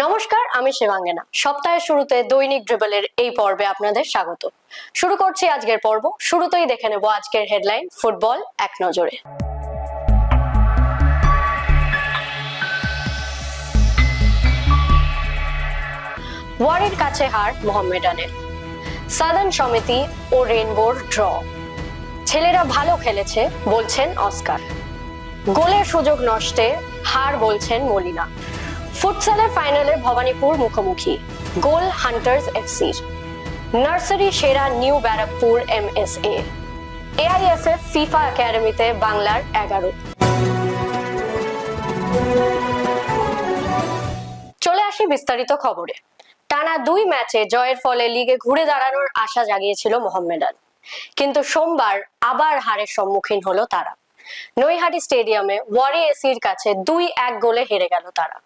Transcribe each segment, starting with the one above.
নমস্কার, আমি শিবাঙ্গনা। সপ্তাহের শুরুতে দৈনিক ড্রিবলের এই পর্বে আপনাদের স্বাগত। শুরু করছি আজকের পর্ব। শুরুতেই দেখে নেব আজকের হেডলাইন, ফুটবল এক নজরে। ওয়ারির কাছে হার মোহামেডানের। সাদার্ন সমিতি ও রেইনবোর ড্র। ছেলেরা ভালো খেলেছে বলছেন অস্কার। গোলের সুযোগ নষ্টে হার বলছেন মলিনা। ফুটসালের ফাইনালে ভবানীপুর মুখোমুখি, গোল হান্টার্স এফসির। নার্সারি সেরা new Barrackpore MSA। AIFF FIFA একাডেমিতে বাংলার 11। চলে আসি বিস্তারিত খবরে। টানা 2 ম্যাচে জয়ের ফলে লিগে ঘুরে দাঁড়ানোর আশা জাগিয়েছিল মোহামেডান, কিন্তু সোমবার আবার হারের সম্মুখীন হলো তারা। নৈহাটি স্টেডিয়ামে ওয়ারি এসির কাছে 2-1 গোলে হেরে গেল তারা।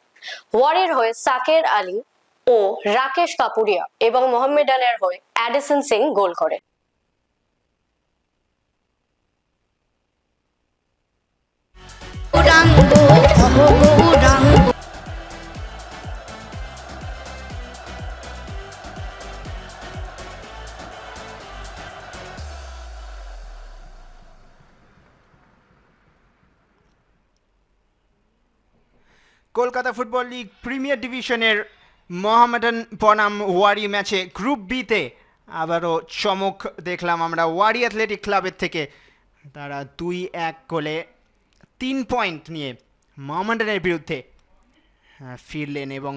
ওয়ারির হয়ে সাকের আলী ও রাকেশ কাপুরিয়া এবং মোহামেডানের হয়ে অ্যাডিসন সিং গোল করে। কলকাতা ফুটবল লিগ প্রিমিয়ার ডিভিশনের মোহামেডান বনাম ওয়ারি ম্যাচে গ্রুপ বিতে আবারও চমক দেখলাম আমরা ওয়ারি অ্যাথলেটিক ক্লাবের থেকে। তারা 2-1 গোলে 3 পয়েন্ট নিয়ে মোহামেডানের বিরুদ্ধে ফিরলেন এবং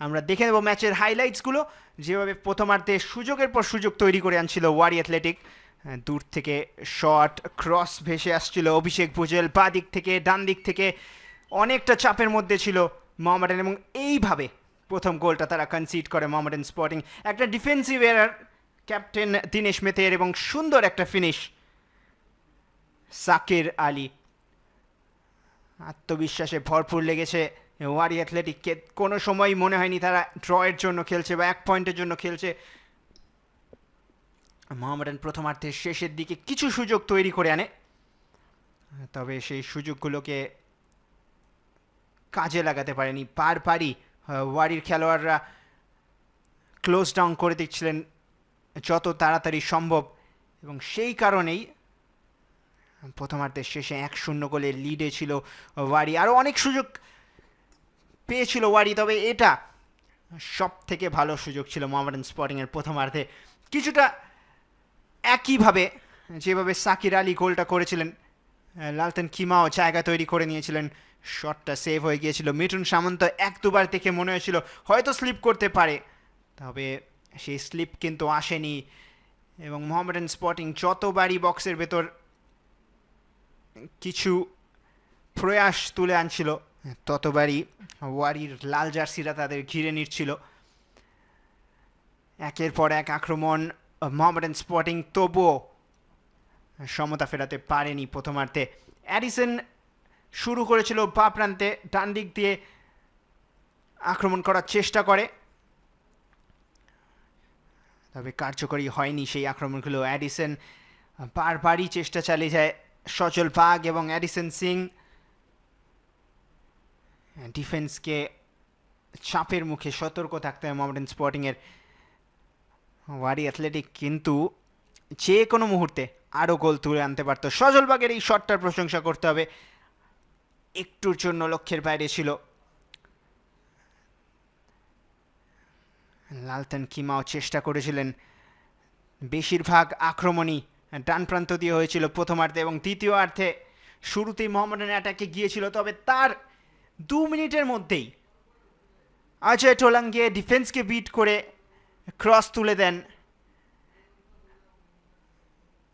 আমরা দেখে নেব ম্যাচের হাইলাইটসগুলো। যেভাবে প্রথমার্ধে সুযোগের পর সুযোগ তৈরি করে আনছিল ওয়ারি অ্যাথলেটিক। দূর থেকে শট, ক্রস ভেসে আসছিল অভিষেক ভুজেল, বাঁ দিক থেকে ডান দিক থেকে অনেকটা চাপের মধ্যে ছিল মোহামেডান এবং এইভাবে প্রথম গোলটা তারা কনসিড করে মোহামেডান স্পোর্টিং। একটা ডিফেন্সিভ এরার ক্যাপ্টেন দীনেশ মেথের এবং সুন্দর একটা ফিনিশ সাকির আলী। আত্মবিশ্বাসে ভরপুর লেগেছে ওয়ারি অ্যাথলেটিককে। কোনো সময় মনে হয়নি তারা ড্রয়ের জন্য খেলছে বা 1 পয়েন্টের জন্য খেলছে। মোহামেডান প্রথমার্ধের শেষের দিকে কিছু সুযোগ তৈরি করে আনে, তবে সেই সুযোগগুলোকে কাজে লাগাতে পারেনি। পারি ওয়ারির খেলোয়াড়রা ক্লোজ ডাউন করে দিচ্ছিলেন যত তাড়াতাড়ি সম্ভব এবং সেই কারণেই প্রথমার্ধের শেষে 1-0 গোলে লিডে ছিল ওয়ারি। আরও অনেক সুযোগ পেয়েছিল ওয়ারি, তবে এটা সব থেকে ভালো সুযোগ ছিল মোহামেডান স্পোর্টিংয়ের প্রথমার্ধে। কিছুটা একইভাবে যেভাবে সাকির আলী গোলটা করেছিলেন, লালতেন কিমাও জায়গা তৈরি করে নিয়েছিলেন, শটটা সেভ হয়ে গিয়েছিল। মিঠুন সামন্ত 1-2 বার দেখে মনে হয়েছিল হয়তো স্লিপ করতে পারে, তবে সেই স্লিপ কিন্তু আসেনি এবং মোহামেডান স্পোর্টিং যতবারই বক্সের ভেতর কিছু প্রয়াস তুলে আনছিল ততবারই ওয়ারির লাল জার্সিরা তাদের ঘিরে নিচ্ছিল। একের পর এক আক্রমণ মোহামেডান স্পোর্টিং, তবুও সমতা ফেরাতে পারেনি প্রথমার্ধে। অ্যাডিসন শুরু করেছিল বাঁ প্রান্তে, ডান দিক দিয়ে আক্রমণ করার চেষ্টা করে, তবে কার্যকরী হয়নি সেই আক্রমণগুলো। অ্যাডিসন বারবারই চেষ্টা চালিয়ে যায় সচল বাগ এবং অ্যাডিসন সিং ডিফেন্সকে চাপের মুখে সতর্ক থাকতে হয় মোহামেডান স্পোর্টিংয়ের। ওয়ারি অ্যাথলেটিক কিন্তু যে কোনো মুহূর্তে আরও গোল তুলে আনতে পারত। সজলবাগের এই শটটার প্রশংসা করতে হবে, একটুর জন্য লক্ষ্যের বাইরে ছিল। লালতেন কিমাও চেষ্টা করেছিলেন, বেশিরভাগ আক্রমণই ডান প্রান্ত দিয়ে হয়েছিল প্রথমার্ধে এবং দ্বিতীয়ার্ধে শুরুতেই মোহামেডান অ্যাটাকে গিয়েছিল, তবে তার 2 মিনিটের মধ্যেই অজয় টোলাঙ্গে ডিফেন্সকে বিট করে ক্রস তুলে দেন।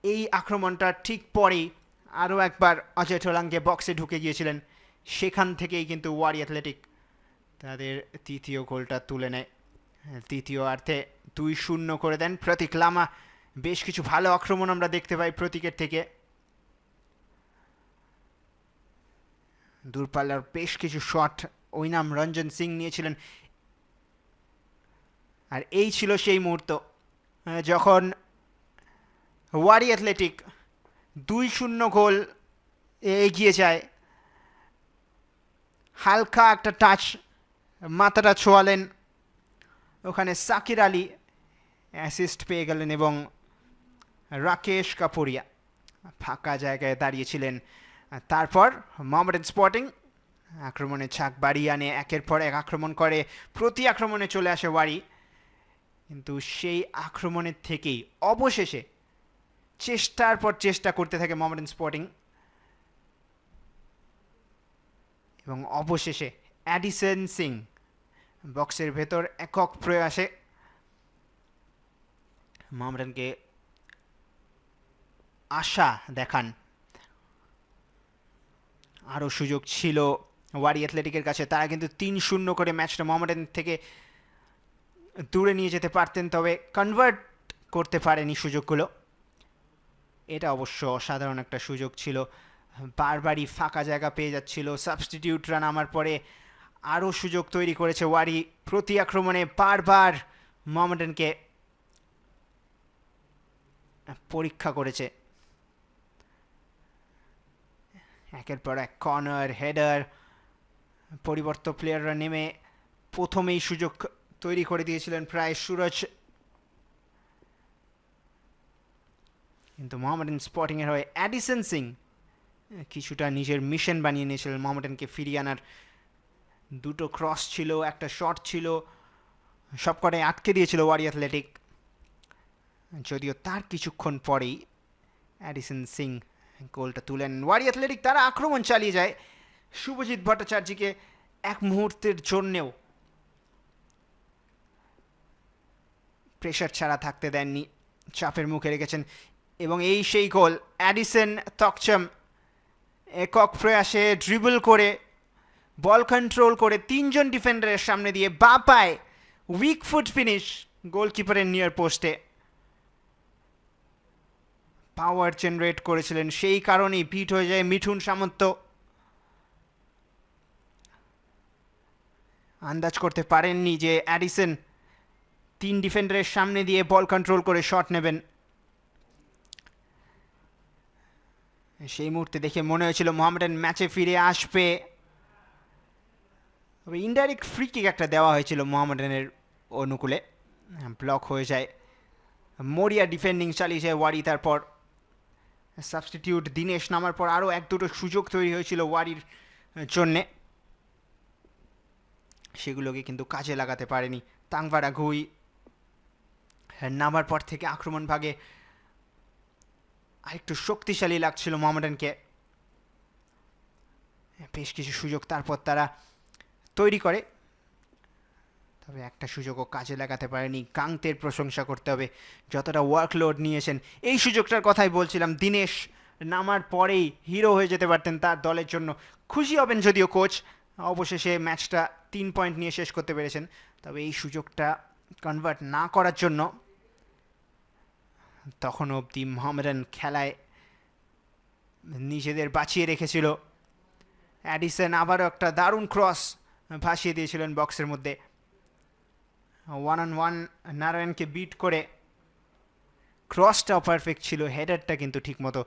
এই আক্রমণটার ঠিক পরেই আরও একবার অজয় টোলাঙ্গে বক্সে ঢুকে গিয়েছিলেন, সেখান থেকেই কিন্তু ওয়ারি অ্যাথলেটিক তাদের তৃতীয় গোলটা তুলে নেয়। তৃতীয়ার্ধে 2-0 করে দেন প্রতীক লামা। বেশ কিছু ভালো আক্রমণ আমরা দেখতে পাই প্রতীকের থেকে। দূরপাল্লার বেশ কিছু শট ওইনাম রঞ্জন সিং নিয়েছিলেন। আর এই ছিল সেই মুহূর্ত যখন ওয়ারি অ্যাথলেটিক 2-0 গোল এগিয়ে যায়। হালকা একটা টাচ মাথাটা ছোঁয়ালেন, ওখানে সাকির আলী অ্যাসিস্ট পেয়ে গেলেন এবং রাকেশ কাপুরিয়া ফাঁকা জায়গায় দাঁড়িয়েছিলেন। তারপর মোহামেডান স্পোর্টিং আক্রমণে ছাক বাড়িয়ে আনে, একের পর এক আক্রমণ করে, প্রতি আক্রমণে চলে আসে ওয়ারি, কিন্তু সেই আক্রমণের থেকেই অবশেষে চেষ্টার পর চেষ্টা করতে থাকে মোহামেডান স্পোর্টিং এবং অবশেষে অ্যাডিসন সিং বক্সের ভেতর একক প্রয়াসে মোহামেডানকে আশা দেখান। আরও সুযোগ ছিল ওয়ারি অ্যাথলেটিকের কাছে, তারা কিন্তু 3-0 করে ম্যাচটা মোহামেডান থেকে দূরে নিয়ে যেতে পারতেন, তবে কনভার্ট করতে পারেনি সুযোগগুলো। এটা অবশ্য অসাধারণ একটা সুযোগ ছিল, বারবারই ফাঁকা জায়গা পেয়ে যাচ্ছিল, সাবস্টিটিউটরা নামার পরে আরও সুযোগ তৈরি করেছে ওয়ারি, প্রতি আক্রমণে বারবার মোহামেডানকে পরীক্ষা করেছে। একের পর এক কর্নার, হেডার, পরিবর্তন প্লেয়াররা নেমে প্রথমেই সুযোগ তৈরি করে দিয়েছিলেন প্রায় সুরজ, কিন্তু মোহামেডান স্পোর্টিংয়ের হয়ে অ্যাডিসন সিং কিছুটা নিজের মিশন বানিয়ে নিয়েছিলেন মোহামেডানকে ফিরিয়ে আনার। দুটো ক্রস ছিল, একটা শট ছিল, সবকটাই আটকে দিয়েছিল ওয়ারি অ্যাথলেটিক, যদিও তার কিছুক্ষণ পরেই অ্যাডিসন সিং গোলটা তুলেন। ওয়ারি অ্যাথলেটিক তারা আক্রমণ চালিয়ে যায়, শুভজিৎ ভট্টাচার্যকে এক মুহূর্তের জন্যেও প্রেশার ছাড়া থাকতে দেননি, চাপের মুখে রেখেছেন এবং এই সেই গোল। অ্যাডিসন তকচম একক প্রয়াসে ড্রিবল করে, বল কন্ট্রোল করে, 3জন ডিফেন্ডারের সামনে দিয়ে বা পায় উইক ফুট ফিনিশ গোলকিপারের নিয়ার পোস্টে। পাওয়ার জেনারেট করেছিলেন, সেই কারণেই বিট হয়ে যায় মিঠুন সামন্ত। আন্দাজ করতে পারেননি যে অ্যাডিসন 3 ডিফেন্ডারের সামনে দিয়ে বল কন্ট্রোল করে শট নেবেন। সেই মুহূর্তে দেখে মনে হয়েছিল মোহামেডান ম্যাচে ফিরে আসবে, তবে ইনডাইরেক্ট ফ্রি কিক একটা দেওয়া হয়েছিল মোহামেডানের অনুকূলে, ব্লক হয়ে যায়। মরিয়া ডিফেন্ডিং চালিয়ে যায় ওয়ারি, তারপর সাবস্টিটিউট দিনেশ নামার পর আরও 1-2টো সুযোগ তৈরি হয়েছিল ওয়ারির জন্যে, সেগুলোকে কিন্তু কাজে লাগাতে পারেনি তাংভারা গুই। নামার পর থেকে আক্রমণ ভাগে আরেকটু শক্তিশালী লাগছিল মোহামেডানকে, বেশ কিছু সুযোগ তারপর তারা তৈরি করে, তবে একটা সুযোগও কাজে লাগাতে পারেনি। গাংতের প্রশংসা করতে হবে, যতটা ওয়ার্কলোড নিয়েছেন। এই সুযোগটার কথাই বলছিলাম, দিনেশ নামার পরেই হিরো হয়ে যেতে পারতেন তার দলের জন্য। খুশি হবেন যদিও কোচ, অবশেষে ম্যাচটা 3 পয়েন্ট নিয়ে শেষ করতে পেরেছেন, তবে এই সুযোগটা কনভার্ট না করার জন্য তখন অবধি মোহামেডান খেলায় নিজেদের বাঁচিয়ে রেখেছিল। অ্যাডিসন আবারও একটা দারুণ ক্রস ভাসিয়ে দিয়েছিলেন বক্সের মধ্যে, 1-on-1 নারায়ণকে বিট করে। ক্রসটাও পারফেক্ট ছিল, হেডারটা কিন্তু ঠিকমতো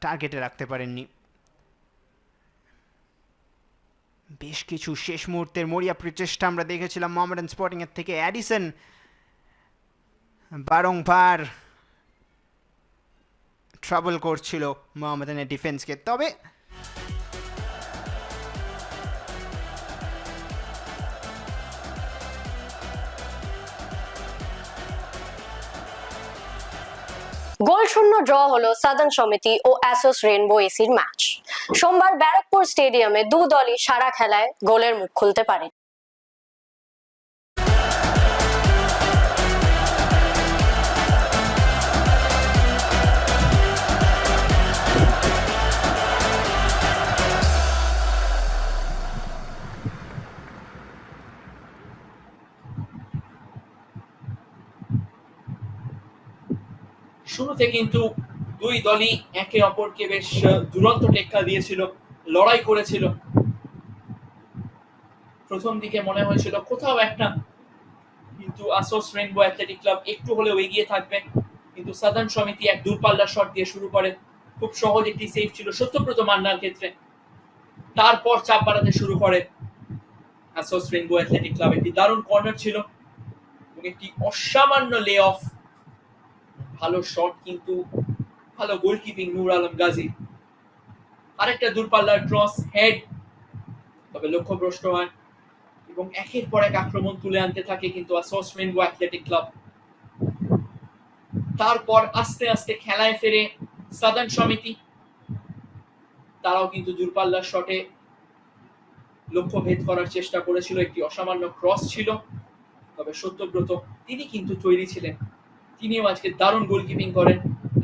টার্গেটে রাখতে পারেননি। বেশ কিছু শেষ মুহূর্তের মরিয়া প্রচেষ্টা আমরা দেখেছিলাম মোহামেডান স্পোর্টিংয়ের থেকে। অ্যাডিসন বারংবার ট্রাবল করছিল মোহামেডানের ডিফেন্সকে, তবে গোলশূন্য ড্র হলো সাদার্ন সমিতি ও অ্যাসোস রেইনবো এসির ম্যাচ। সোমবার ব্যারাকপুর স্টেডিয়ামে দু দলই সারা খেলায় গোলের মুখ খুলতে পারে। শুরুতে কিন্তু দুই দলই একে অপরকে বেশ দুরন্ত টেক্কা দিয়েছিল, লড়াই করেছিল। প্রথম দিকে মনে হয়েছিল কোথাও একটা কিন্তু আসোস রেইনবো অ্যাথলেটিক ক্লাব একটু হলেও এগিয়ে থাকবে, কিন্তু সাদার্ন সমিতি এক দূরপাল্লার শট দিয়ে শুরু করে, খুব সহজ একটি সেভ ছিল সত্যব্রত মান্নার ক্ষেত্রে। তারপর চাপ বাড়াতে শুরু করে অ্যাসোস রেনবো অ্যাথলেটিক ক্লাব। একটি দারুণ কর্নার ছিল এবং একটি অসামান্য লে অফ, ভালো শট কিন্তু ভালো গোলকিপিং নূর আলম গাজী। আরেকটা দূরপাল্লার ক্রস হেড, তবে লক্ষ্যভ্রষ্ট হয় এবং একের পর এক আক্রমণ তুলে আনতে থাকে কিন্তু অ্যাসোস রেনবো অ্যাথলেটিক ক্লাব। তারপর আস্তে আস্তে খেলায় ফেরে সাদার্ন সমিতি। তারাও কিন্তু দূরপাল্লার শটে লক্ষ্য ভেদ করার চেষ্টা করেছিল, একটি অসামান্য ক্রস ছিল, তবে সত্যব্রত তিনি কিন্তু তৈরি ছিলেন, তিনিও আজকে দারুণ গোলকিপিং করেন।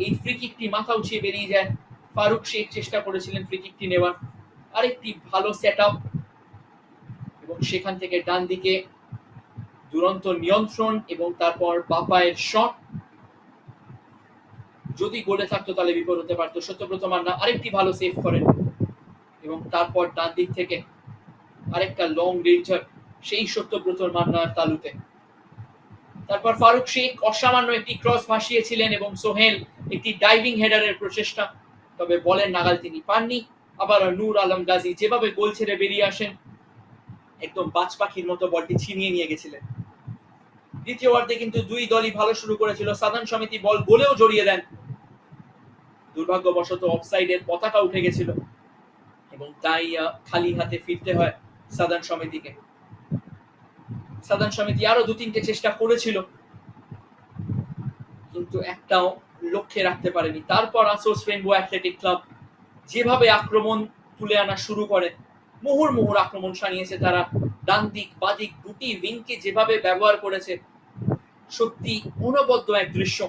এই ফ্রি কিকটি মাথা উঠিয়ে বেরিয়ে যায়, ফারুক শেখ চেষ্টা করেছিলেন ফ্রি কিকটি নেওয়ার, আরেকটি ভালো সেট আপ এবং সেখান থেকে ডান দিকে দুরন্ত নিয়ন্ত্রণ এবং তারপর বাপায়ের শট, যদি গোলে থাকতো তাহলে বিপদ হতে পারতো। সত্যব্রত মান্না আরেকটি ভালো সেভ করেন এবং তারপর ডান দিক থেকে আরেকটা লং রেঞ্জার সেই সত্যব্রতর মান্নার তালুতে। তারপর ফারুক শেখ অসামান্য একটি ক্রস ভাসিয়েছিলেন এবং সোহেল একটি ডাইভিং হেডারের প্রচেষ্টা, তবে বলের নাগাল তিনি পাননি। আবার নূর আলম গাজী যেভাবে গোল ছেড়ে বেরিয়ে আসেন, একদম বাজ পাখির মতো বলটি ছিনিয়ে নিয়ে গেছিলেন। দ্বিতীয় অর্ধে কিন্তু দুই দলই ভালো শুরু করেছিল, সাধারণ সমিতি বল গোলেও জড়িয়ে দেন, দুর্ভাগ্যবশত অফসাইডের পতাকা উঠে গেছিল এবং তাই খালি হাতে ফিরতে হয় সাধারণ সমিতিকে। সাধারণ সমিতি আরো দু তিনটে চেষ্টা করেছিল কিন্তু একটাও লক্ষ্যে রাখতে পারেনি। তারপর অ্যাসোস রেনবো অ্যাথলেটিক ক্লাব যেভাবে আক্রমণ তুলে আনা শুরু করে, মুহুর্মুহুর আক্রমণ সানিয়েছে তারা, ডান দিক বাদিক দুটি উইংকে যেভাবে ব্যবহার করেছে, সত্যি অনবদ্য এক দৃশ্য।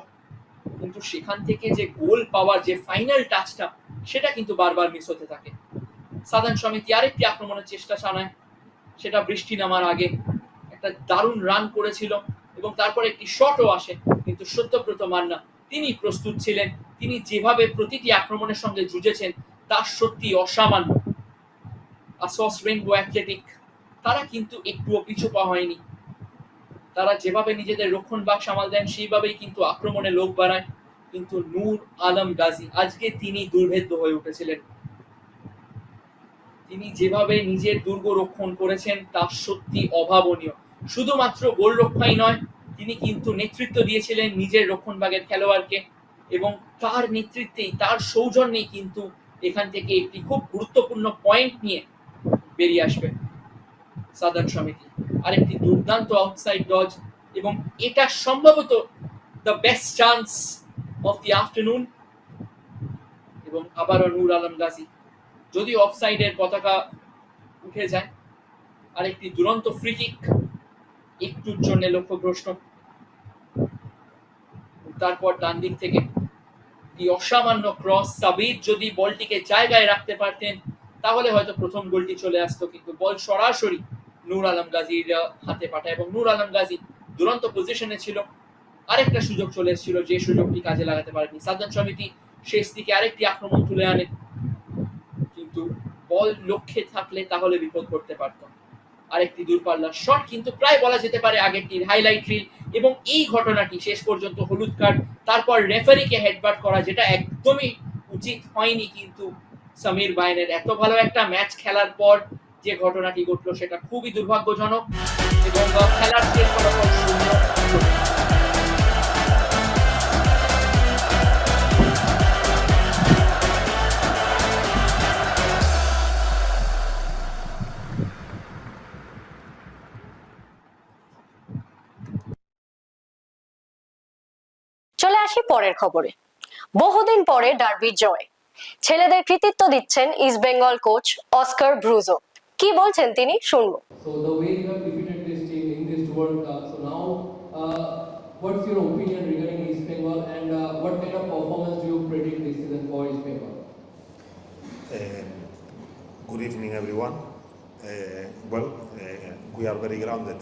কিন্তু সেখান থেকে যে গোল পাওয়ার যে ফাইনাল টাচটা, সেটা কিন্তু বারবার মিস হতে থাকে। সাধারণ সমিতি আরেকটি আক্রমণের চেষ্টা চালায়, সেটা বৃষ্টি নামার আগে একটা দারুণ রান করেছিল এবং তারপর একটি শটও আসে, কিন্তু সত্যব্রত মান্না তিনি প্রস্তুত ছিলেন, তিনি যেভাবে প্রতিটি আক্রমণের সঙ্গে যুঝেছেন তা সত্যি অসামান্য। অ্যাসোস রেনবো অ্যাথলেটিক তারা কিন্তু একটুও পিছু পা হয়নি, তারা যেভাবে নিজেদের রক্ষণ ভাগ সামাল দেন সেইভাবেই কিন্তু আক্রমণে লোক বাড়ায়, কিন্তু নূর আলম গাজী আজকে তিনি দুর্ভেদ্য হয়ে উঠেছিলেন। তিনি যেভাবে নিজের দুর্গ রক্ষণ করেছেন তা সত্যি অভাবনীয়। শুধুমাত্র গোল রক্ষাই নয়, তিনি কিন্তু নেতৃত্ব দিয়েছিলেন নিজের রক্ষণ ভাগের খেলোয়াড়কে এবং তার নেতৃত্বেই, তার সৌজন্যেই কিন্তু এখান থেকে একটি খুব গুরুত্বপূর্ণ পয়েন্ট নিয়ে বেরিয়ে আসবে সাধারণ সমিতি। আরেকটি দুর্দান্ত আউটসাইড ডজ এবং এটা সম্ভবত the best chance of the afternoon এবং আবারও নূর আলম গাজী, যদি অফসাইডের পতাকা উঠে যায়। আরেকটি দুরন্ত ফ্রি কিক, একটুর জন্য লক্ষ্যভ্রষ্ট। তারপর ডান দিক থেকে এই অসামান্য ক্রস, সাবির যদি বলটিকে জায়গায় রাখতে পারতেন তাহলে হয়তো প্রথম গোলটি চলে আসতো, কিন্তু বল সরাসরি নূর আলম গাজীর হাতে পাঠায় এবং নূর আলম গাজী দুরন্ত পজিশনে ছিল। আরেকটা সুযোগ চলে এসেছিল, যে সুযোগটি কাজে লাগাতে পারেনি সাধারণ সমিতি। শেষ দিকে আরেকটি আক্রমণ তুলে আনে, কিন্তু বল লক্ষ্যে থাকলে তাহলে বিপদ করতে পারত। আরেকটি দূরপাল্লার শট, কিন্তু প্রায় বলা যেতে পারে আগেরটির হাইলাইট রিল, এবং এই ঘটনাটি শেষ পর্যন্ত হলুদ কার্ড, তারপর রেফারিকে হেডবাট করা, যেটা একদমই উচিত হয়নি। কিন্তু সমীর বায়নের এত ভালো একটা ম্যাচ খেলার পর যে ঘটনাটি ঘটলো সেটা খুবই দুর্ভাগ্যজনক এবং খেলার শেষ ফলাফল 0। চলে আসি পরের খবরে। বহুদিন পরে ডার্বির জয়, ছেলেদের কৃতিত্ব দিচ্ছেন east Bengal coach Oscar Bruzon. কি বলছেন তিনি, শুনবো। So the way you have defeated this team in this World Cup, so now what's your opinion regarding East Bengal and what kind of performance do you predict this season for East Bengal? Good evening, everyone. We are very grounded.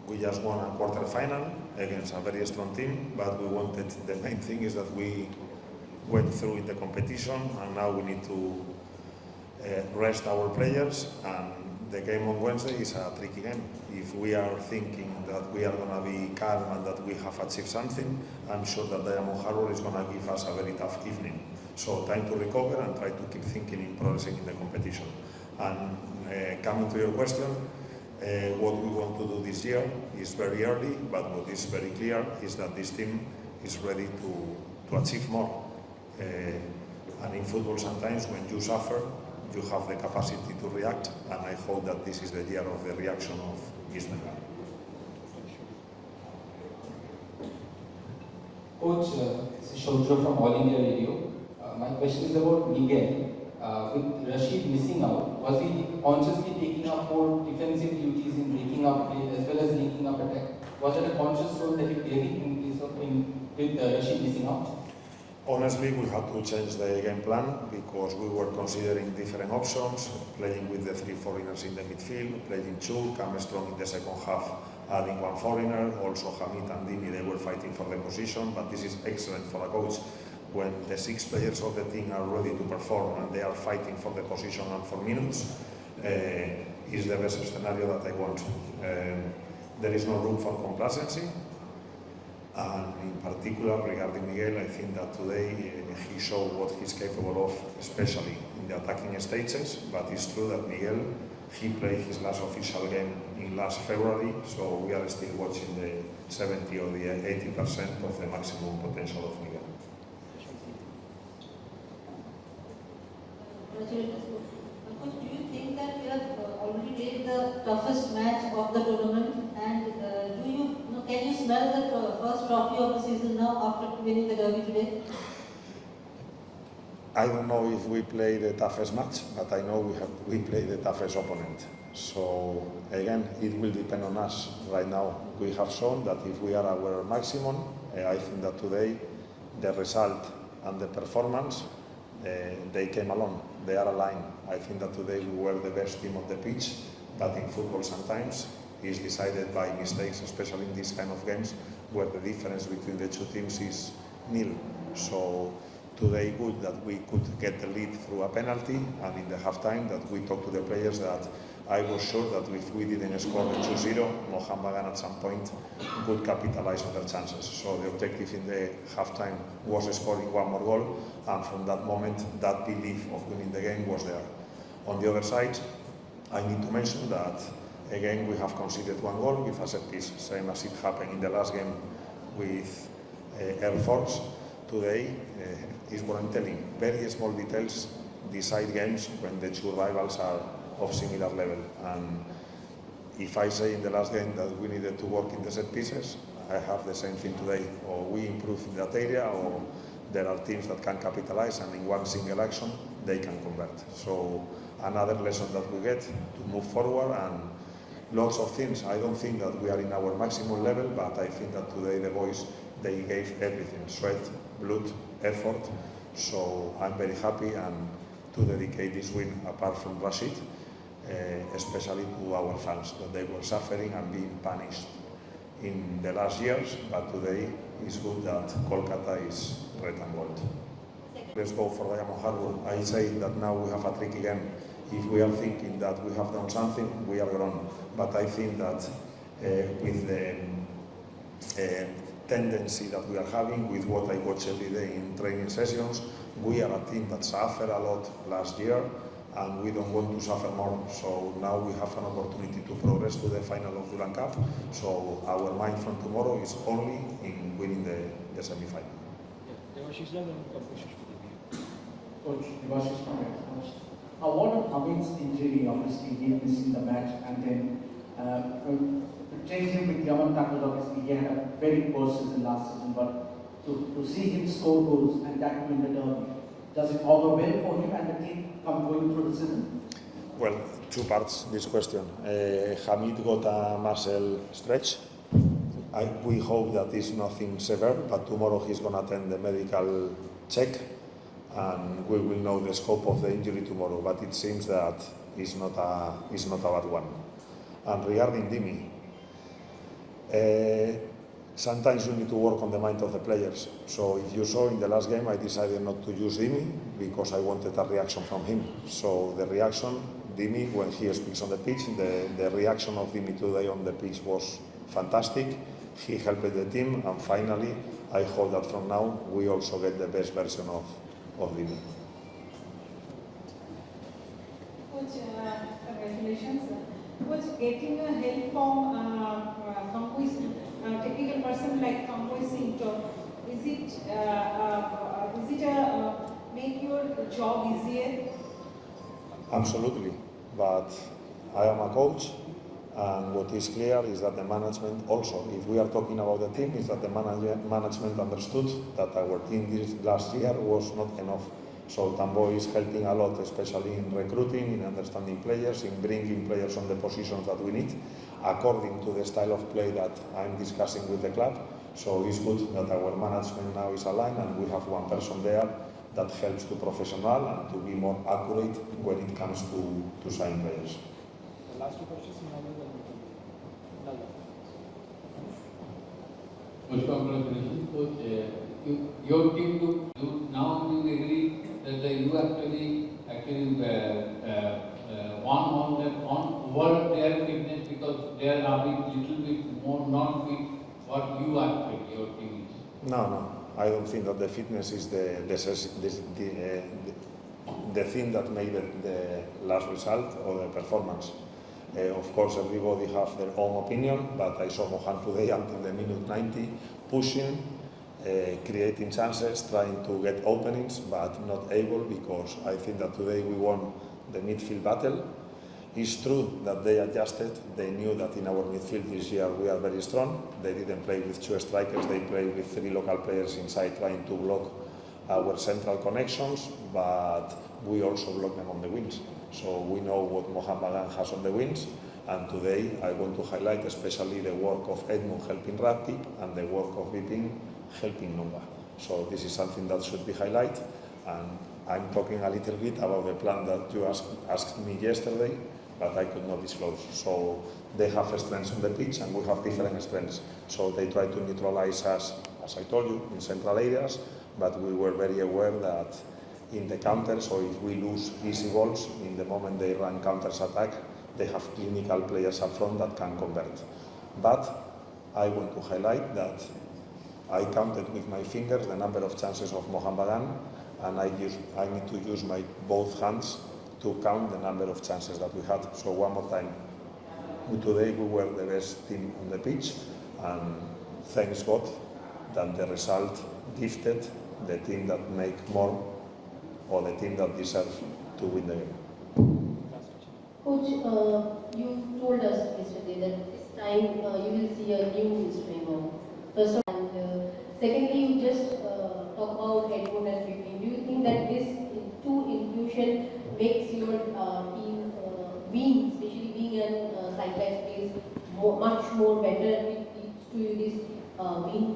We just won a quarter-final against a very strong team, but we wanted, the main thing is that we went through in the competition and now we need to rest our players, and the game on Wednesday is a tricky game. If we are thinking that we are going to be calm and that we have achieved something, I'm sure that Diamond Harbour is going to give us a very tough evening. So time to recover and try to keep thinking in progressing in the competition. And coming to your question, What we want to do this year is very early, but what is very clear is that this team is ready to achieve more. And in football sometimes when you suffer, you have the capacity to react, and I hope that this is the year of the reaction of East Bengal. Coach, this is Shodro from All India Radio. My question is about Miguel. With Rashid missing out, was he consciously taking up more defensive duties in breaking up play as well as linking up attack? Was it a conscious role that he played in case of with Rashid missing out? Honestly, we had to change the game plan because we were considering different options, playing with the 3 foreigners in the midfield, playing 2, come strong in the second half, adding 1 foreigner, also Hamid and Dimi, they were fighting for the position, but this is excellent for a coach when the 6 players of the team are ready to perform and they are fighting for the position and for minutes, is the best scenario that I want. There is no room for complacency. And in particular, regarding Miguel, I think that today he showed what he's capable of, especially in the attacking stages. But it's true that Miguel, he played his last official game in last February, so we are still watching the 70 or the 80% of the maximum potential of Miguel. Coach, do you think that we have already played the toughest match of the tournament, and can you smell the first trophy of the season now after winning the derby today? I don't know if we play the toughest match, but I know we play the toughest opponent. So again, it will depend on us. Right now, we have shown that if we are our maximum, I think that today the result and the performance, they came along. They are aligned. I think that today we were the best team on the pitch, but in football sometimes is decided by mistakes, especially in these kind of games where the difference between the 2 teams is nil. So today good that we could get the lead through a penalty, and in the halftime that we talked to the players that I was sure that if we didn't score the 2-0, Mohan Bagan at some point would capitalize on their chances. So the objective in the halftime was scoring 1 more goal, and from that moment that belief of winning the game was there. On the other side, I need to mention that again we have conceded 1 goal with a set piece, same as it happened in the last game with Air Force. Today is what I'm telling. Very small details decide games when the 2 rivals are of similar level. And if I say in the last game that we needed to work in the set pieces, I have the same thing today. Or we improve in that area, or there are teams that can capitalize and in one single action they can convert. So another lesson that we get to move forward, and lots of things. I don't think that we are in our maximum level, but I think that today the boys, they gave everything, sweat, blood, effort. So I'm very happy and to dedicate this win, apart from Rashid, especially to our fans, that they were suffering and being punished in the last years, but today it's good that Kolkata is red and gold. Let's go for Diamond Harbour. I say that now we have a tricky game. If we are thinking that we have done something, we are grown. But I think that with the tendency that we are having, with what I watch every day in training sessions, we are a team that suffered a lot last year, and we don't want to suffer more. So now we have an opportunity to progress to the final of Durand Cup. So our mind from tomorrow is only in winning the semi-final. Coach, Devashish Patel. What of Hamid's injury? Obviously, he missing the match, and then to change him with Yaman tackles, obviously, he had a very poor season last season, but to see him score goals and that win the derby, does it augur well for him and the team going through the season? Well, 2 parts this question. Hamid got a muscle stretch. We hope that it's nothing severe, but tomorrow he's going to attend the medical check, and we will know the scope of the injury tomorrow. But it seems that it's not a bad one. And regarding Dimi, sometimes you need to work on the mind of the players. So if you saw in the last game, I decided not to use Dimi because I wanted a reaction from him. So the reaction, Dimi, when he speaks on the pitch, the reaction of Dimi today on the pitch was fantastic. He helped the team, and finally, I hope that from now we also get the best version of Dimi. Coach, congratulations. was getting a help from technical person like Kampoy Singh. Is it make your job easier? Absolutely, but I am a coach, and what is clear is that the management also, if we are talking about the team, is that the management understood that our team this last year was not enough. So Tambo is helping a lot, especially in recruiting, in understanding players, in bringing players on the positions that we need, according to the style of play that I'm discussing with the club. So it's good that our management now is aligned and we have one person there that helps to professional and to be more accurate when it comes to sign players. The last two questions, Most congratulations, coach. Your team you now you agree that you actually won on over their fitness because they are a little bit more non-fit. What you expect your team is? No. I don't think that the fitness is the thing that made the last result or the performance. Of course, everybody has their own opinion, but I saw Mohan today until the minute 90 pushing, creating chances, trying to get openings, but not able because I think that today we won the midfield battle. It's true that they adjusted. They knew that in our midfield this year we are very strong. They didn't play with two strikers. They played with three local players inside trying to block our central connections, but we also block them on the wings. So we know what Mohan Bagan has on the wings. And today I want to highlight especially the work of Edmund helping Ratip and the work of Vipin helping Nunga. So this is something that should be highlighted. And I'm talking a little bit about the plan that you asked me yesterday, but I could not disclose. So they have strengths on the pitch and we have different strengths. So they try to neutralize us, as I told you, in central areas, but we were very aware that in the counters, or if we lose easy balls, in the moment they run counters attack, they have clinical players up front that can convert. But I want to highlight that I counted with my fingers the number of chances of Mohan Bagan, and I need to use my both hands to count the number of chances that we had. So one more time, today we were the best team on the pitch, and thanks God that the result gifted the team that make more, or the team that deserves to win the game. Coach, you told us yesterday that this time you will see a new streamer. First of all, and secondly, you just talk about Edmund and Vipin. Do you think that this two infusion makes your team wing, especially being in sideline space, much more better? It leads to this wing?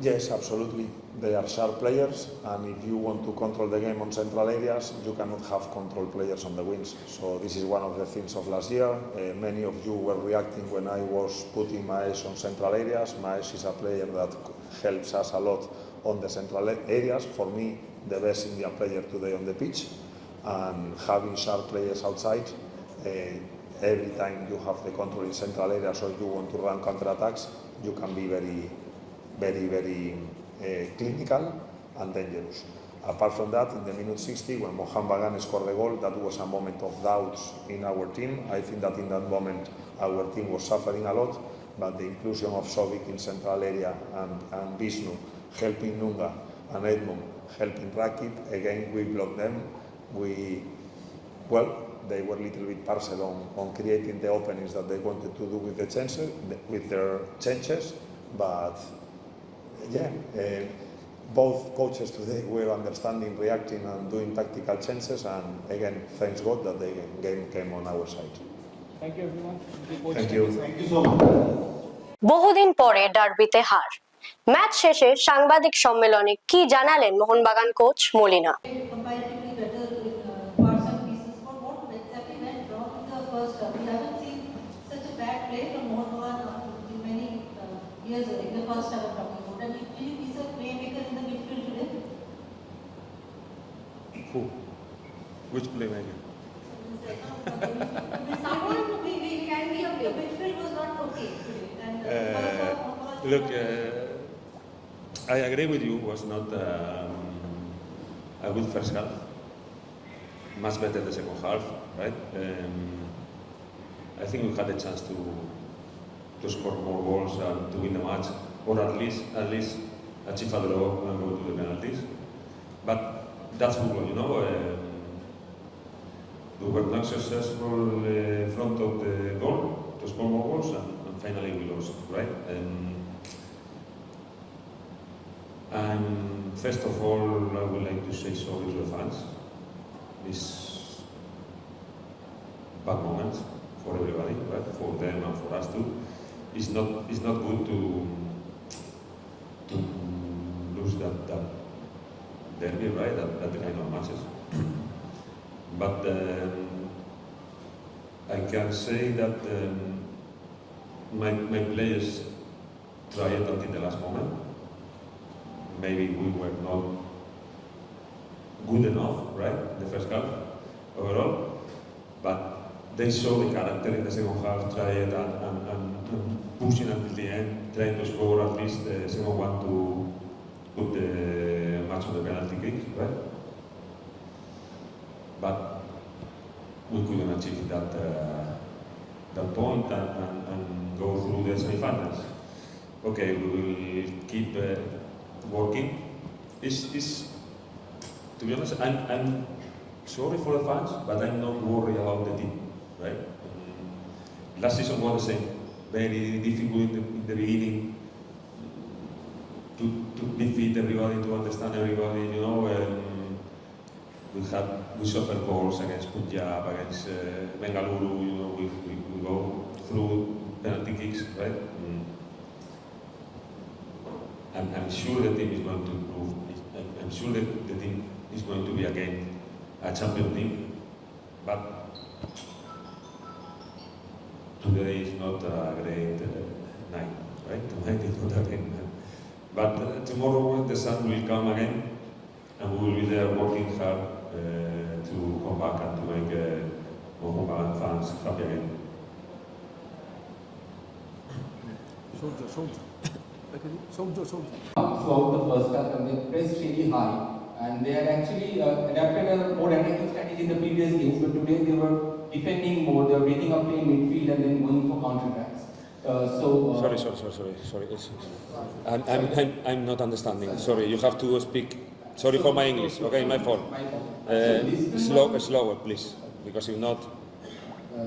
Yes, absolutely. They are sharp players, and if you want to control the game on central areas, you cannot have control players on the wings. So this is one of the things of last year. Many of you were reacting when I was putting Maes on central areas. Maes is a player that helps us a lot on the central areas. For me, the best Indian player today on the pitch. And having sharp players outside, every time you have the control in central areas or you want to run counter-attacks, you can be very clinical and dangerous. Apart from that, in the minute 60, when Mohan Bagan scored the goal, that was a moment of doubts in our team. I think that in that moment our team was suffering a lot, but the inclusion of Sovic in central area and Vishnu helping Nunga and Edmund helping Rakip, again we blocked them. They were a little bit partial on creating the openings that they wanted to do with the chances, with their changes, but yeah, both coaches today were understanding, reacting and doing tactical changes, and again, thanks God that the game came on our side. Thank you everyone. Thank you. Thank you so much. বহুদিন পরে ডার্বিতে হার। Match শেষে সাংবাদিক সম্মেলনে কি জানালেন Mohun Bagan coach Malina? Comparatively better in parts and pieces. But what exactly went wrong in the first half? We haven't seen such a bad play from Mohan in many years in the first half of talking about. And he's a playmaker in the midfield today. Who? Which playmaker? Someone we can be a play. The midfield was not okay today. And Look, I agree with you. Was not a good first half. Much better the second half, right? I think we had a chance to score more goals and to win the match, or at least achieve a draw and go to the penalties. But that's football, you know. We were not successful in front of the goal to score more goals, and finally we lost, right? And first of all, I would like to say sorry to the fans. This bad moment for everybody, right? For them and for us too. It's not good to lose that derby, right? That kind of matches. But I can say that my players tried until the last moment. Maybe we were not good enough, right, the first half overall, but they showed the character in the second half, tried and pushing until the end, trying to score at least the second one to put the match on the penalty kick, right? But we couldn't achieve that point and go through the semi-finals. Okay, we will keep working. To be honest, I'm sorry for the fans, but I'm not worried about the team, right? Last season was the same. Very difficult in the beginning to defeat everybody, to understand everybody, you know. We suffered goals against Punjab, against Bengaluru, you know, we go through penalty kicks, right? I'm sure the team is going to improve. I'm sure that the team is going to be again a champion team, but today is not a great night, right? Tonight is not a great night. But tomorrow the sun will come again, and we will be there working hard to come back and to make Mohun fans happy again. Throughout the first half, and they pressed really high, and they had actually adapted a more attacking strategy in the previous games, but today they were defending more, they were breaking up play in midfield and then going for counter-attacks. Sorry. I'm not understanding. Sorry, you have to speak. Sorry for my English. Okay, my fault. Slower, please, because if not.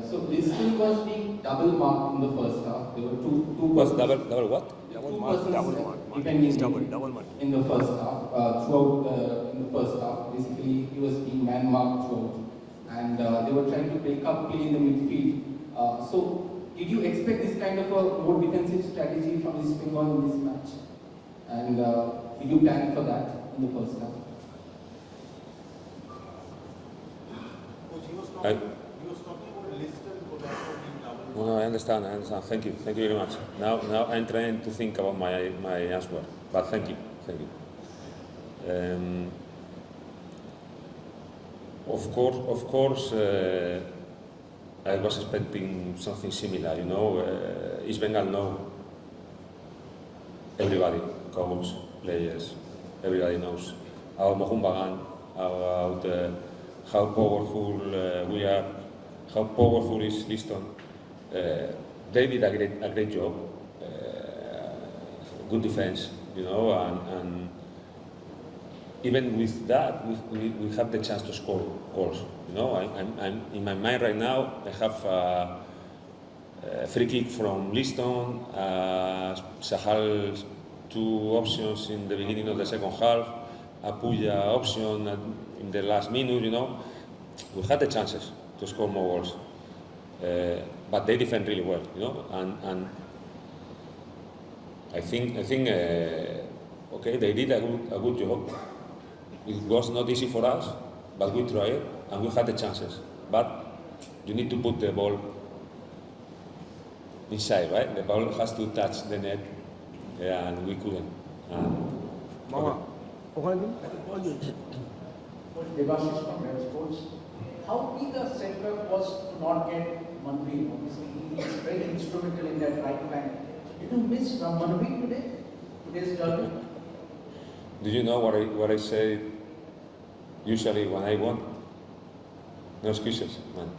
So Liston was being double marked in the first half. There were two Was persons, double what? two persons defending him in the first half. In the first half, basically he was being man marked throughout, and they were trying to break up play in the midfield. So did you expect this kind of a more defensive strategy from East Bengal in this match? And did you plan for that in the first half? No, I understand. Thank you very much. Now I'm trying to think about my answer, but thank you. Of course, I was expecting something similar. You know, East Bengal know everybody, coach, players, everybody knows about Mohun Bagan, about how powerful we are, how powerful is Liston. They did a great job, good defense, you know, and even with that, we have the chance to score goals. You know, I'm in my mind right now. I have a free kick from Liston, Sahal, two options in the beginning of the second half, a Puya option in the last minute. You know, we had the chances to score more goals. But they defend really well, you know, and I think okay, they did a good job. It was not easy for us, but we tried and we had the chances. But you need to put the ball inside, right? The ball has to touch the net, and we couldn't. Devashish from Red Sports. How big a setback was to not get Manveer? Obviously, he is very instrumental in that right flank. Did you miss Manveer today's derby? Do you know what I say usually when I won? No excuses, man.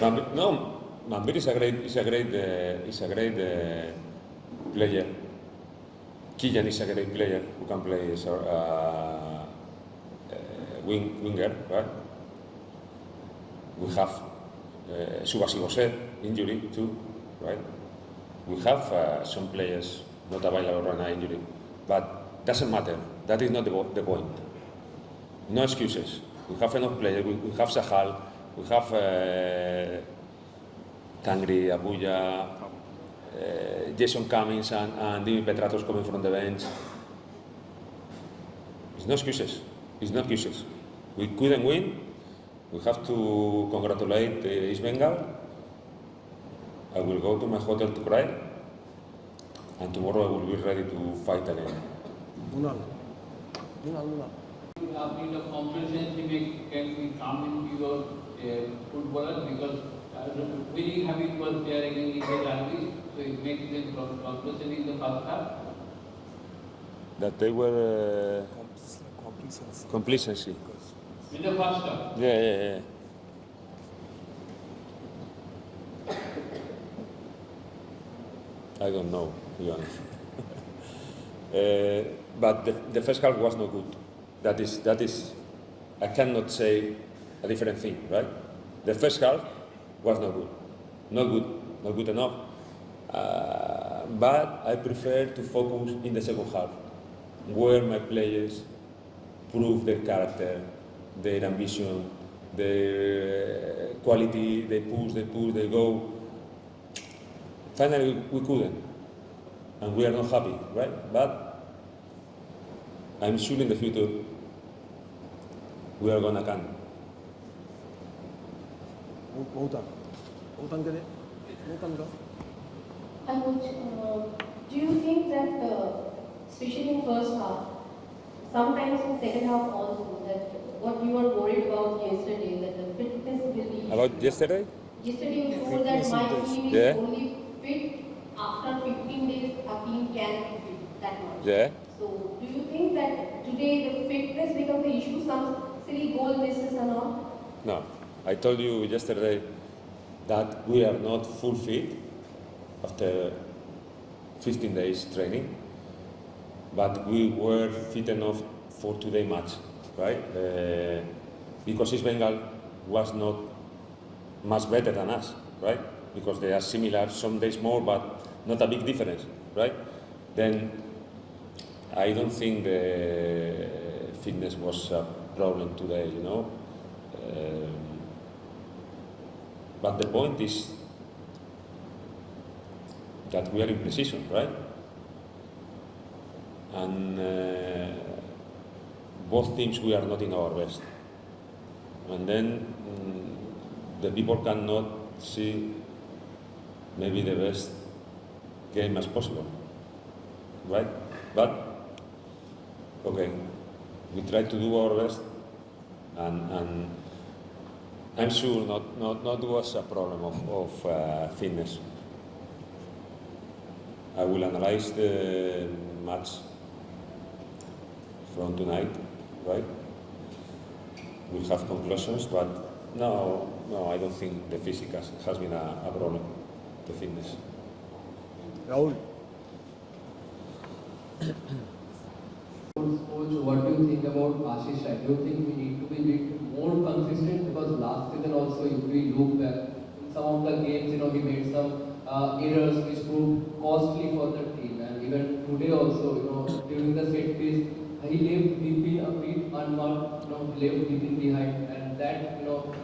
No, Manbir is a great player. Kylian is a great player who can play as a winger, right? We have Subasi Gosset injury too, right? We have some players not available right now injury, but doesn't matter. That is not the point. No excuses. We have enough players. We have Sahal. We have Tangri, Abuja, Jason Cummings and Dimi Petratos coming from the bench. It's no excuses. It's not excuses. We couldn't win. We have to congratulate East Bengal. I will go to my hotel to cry, and tomorrow I will be ready to fight again. In the competition, can be come into your footballer because winning habit was there against the rugby, so it makes them compulsion in the first half. That they were complacency. In the first half. Yeah. I don't know, to be honest. But the first half was not good. That is, I cannot say a different thing, right? The first half was not good enough. But I prefer to focus in the second half, where my players prove their character, their ambition, their quality, they push, they go. Finally, we couldn't, and we are not happy, right? But I'm sure in the future we are gonna come. And do you think that, especially in first half, sometimes in second half also, that what you were worried about yesterday, that the fitness will be... About yesterday? Yesterday you told that my team is only fit after 15 days, a team can be fit that much. Yeah. So do you think that today the fitness becomes the issue, some silly goal misses and all? No, I told you yesterday that we are not full fit after 15 days training, but we were fit enough for today's match, right? Because East Bengal was not much better than us, right? Because they are similar, some days more, but not a big difference, right? Then I don't think the fitness was a problem today, you know. But the point is that we are in precision, right? And both teams, we are not in our best. And then the people cannot see maybe the best game as possible, right? But, okay, we try to do our best, and I'm sure not was a problem of fitness. I will analyze the match from tonight, right? We'll have conclusions, but no, I don't think the physical has been a problem, the fitness. Rahul. Coach, what do you think about Ashish Rai? Do you think we need to be a bit more consistent? Because last season also, if we look back, in some of the games, he made some errors which proved costly for the team. And even today also, during the set piece, he left DP a bit unmarked, left DP behind, and that,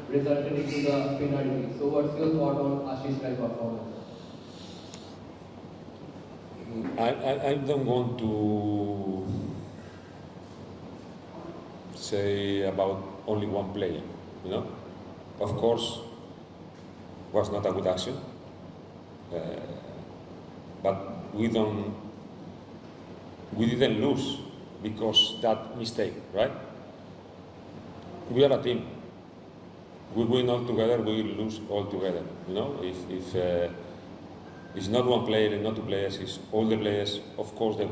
resulted into the penalty. So what's your thought on Ashish Rai performance? I don't want to say about only one player, Of course, was not a good action, but we didn't lose because that mistake, right? We are a team. We win all together, we lose all together. If it's not one player and not two players, it's all the players, of course the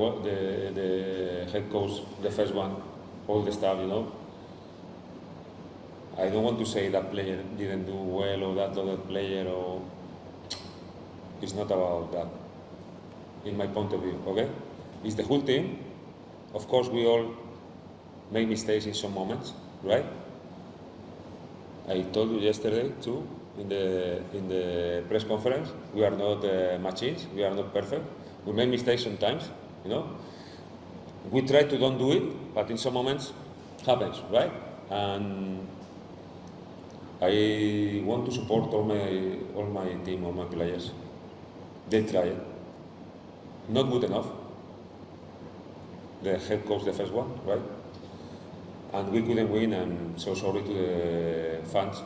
head coach, the first one, all the staff, I don't want to say that player didn't do well or that other player, or it's not about that. In my point of view, okay, it's the whole team. Of course, we all make mistakes in some moments, right? I told you yesterday too in the press conference. We are not machines. We are not perfect. We make mistakes sometimes, you know. We try to don't do it, but in some moments happens, right? And I want to support all my team, all my players. They try it. Not good enough. The head coach, the first one, right? And we couldn't win. I'm so sorry to the fans.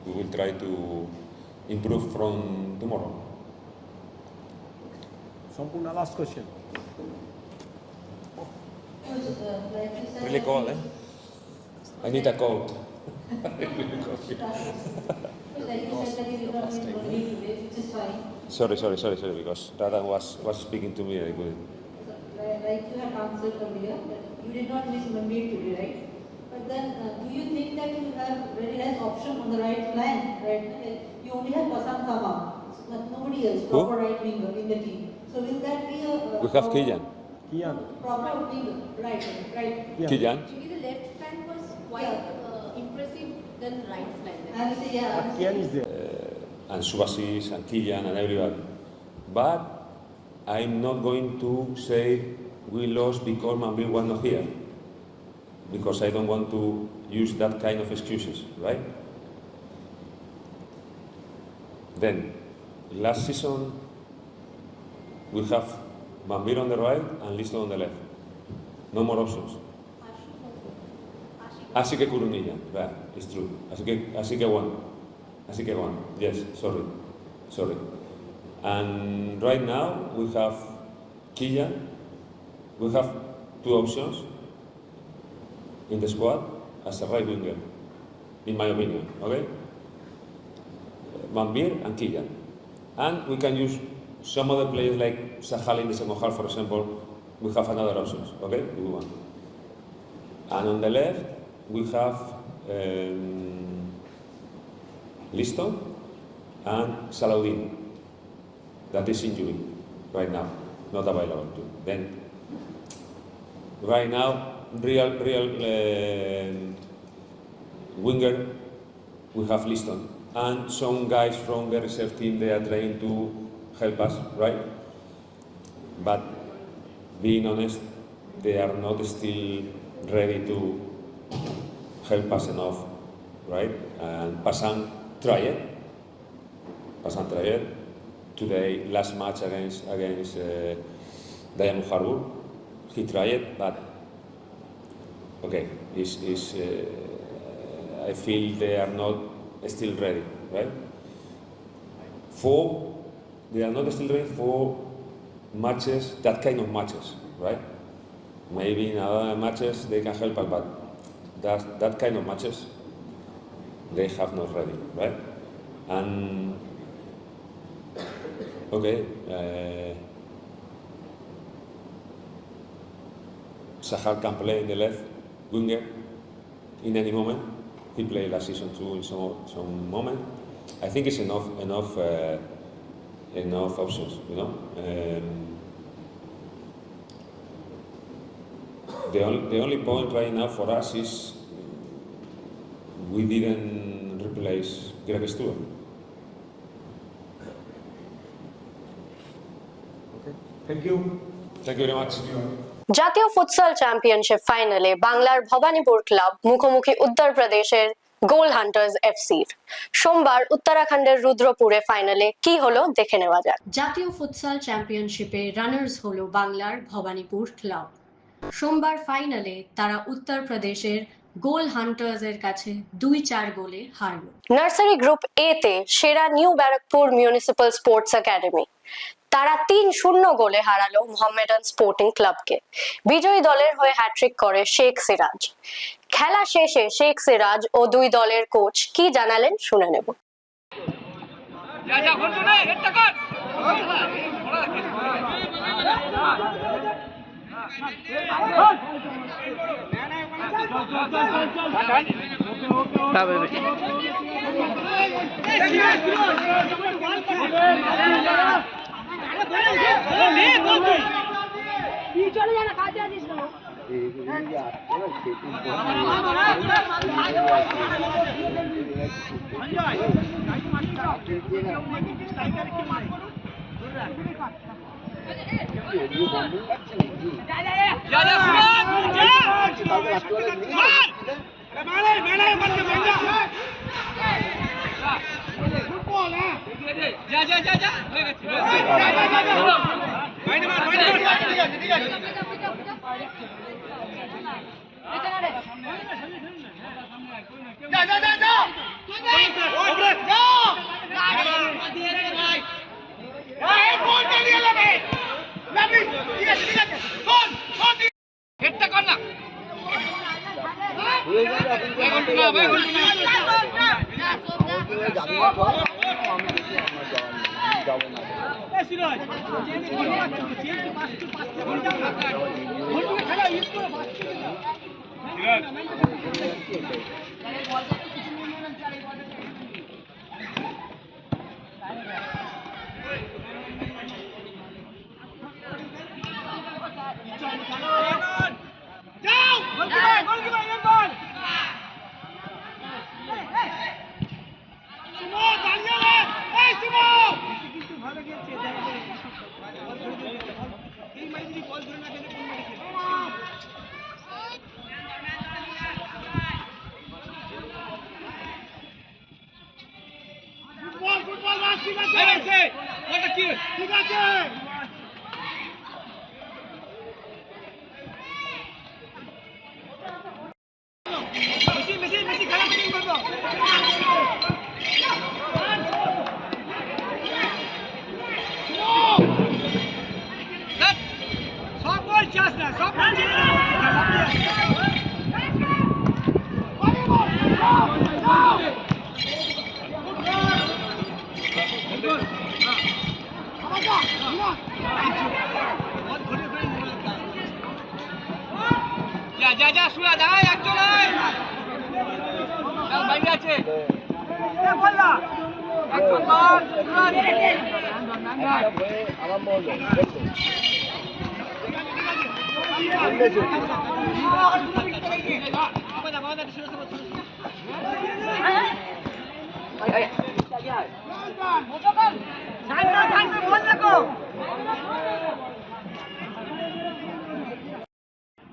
We will try to improve from tomorrow. Sampurna, last question. Really cold, eh? I need a coat. Like you said that you did not win Burnley today, which is fine. Sorry, because Radan was speaking to me. I couldn't. Like you had answered earlier, that you did not miss Monday today, right? But then, do you think that you have very less option on the right flank, right? Like you only have Passan Sama, nobody else, proper right winger in the team. So will that be a We have Kylian. proper winger, right? Kylian. Actually, the left flank was quite impressive than right flank. And say, And Subasic and Kylian and everybody. But I'm not going to say we lost because Manbir was not here. Because I don't want to use that kind of excuses, right? Then, last season, we have Manbir on the right and Liston on the left. No more options. Así que Kurunilla, right, it's true. Así que one. Yes, sorry. And right now we have Kylian. We have two options in the squad as a right winger, in my opinion. Okay, Manbir and Kylian, and we can use some other players like Sahal in the second half, for example. We have another options. Okay, if we want. And on the left we have Liston and Salaudin. That is injury right now, not available too. Then, right now, real winger, we have Liston. And some guys from the reserve team, they are trying to help us, right? But being honest, they are not still ready to help us enough, right? And Passan tried. Today, last match against Diamond Harbour, he tried, but okay, I feel they are not still ready, right? They are not still ready for matches, that kind of matches, right? Maybe in other matches they can help us, but that kind of matches they have not ready, right? And okay, Sahar can play in the left winger in any moment. He played last season too in some moment. I think it's enough options, you know. The only point right now for us is we didn't replace Greg Stewart. Thank you. Thank you very much. জাতীয় futsal championship ফাইনালে বাংলার Bhabanipur club মুখোমুখি উত্তরপ্রদেশের গোল hunters এফসির। সোমবার উত্তরাখণ্ডের রুদ্রপুরে ফাইনালে কি হলো দেখে নেওয়া যাক। জাতীয় ফুটসাল চ্যাম্পিয়নশিপে রানার্স হলো বাংলার ভবানীপুর ক্লাব। সোমবার ফাইনালে তারা উত্তরপ্রদেশের গোল হান্টার্স এর কাছে 2-4 গোলে হারলো। নার্সারি গ্রুপ এ তে সেরা new Barrackpore municipal sports academy তারা 3-0 গোলে হারালো মোহামেডান স্পোর্টিং ক্লাবকে। বিজয়ী দলের হয়ে হ্যাট্রিক করে শেখ সিরাজ। খেলা শেষে শেখ সিরাজ ও দুই দলের কোচ কি জানালেন শুনে নেব।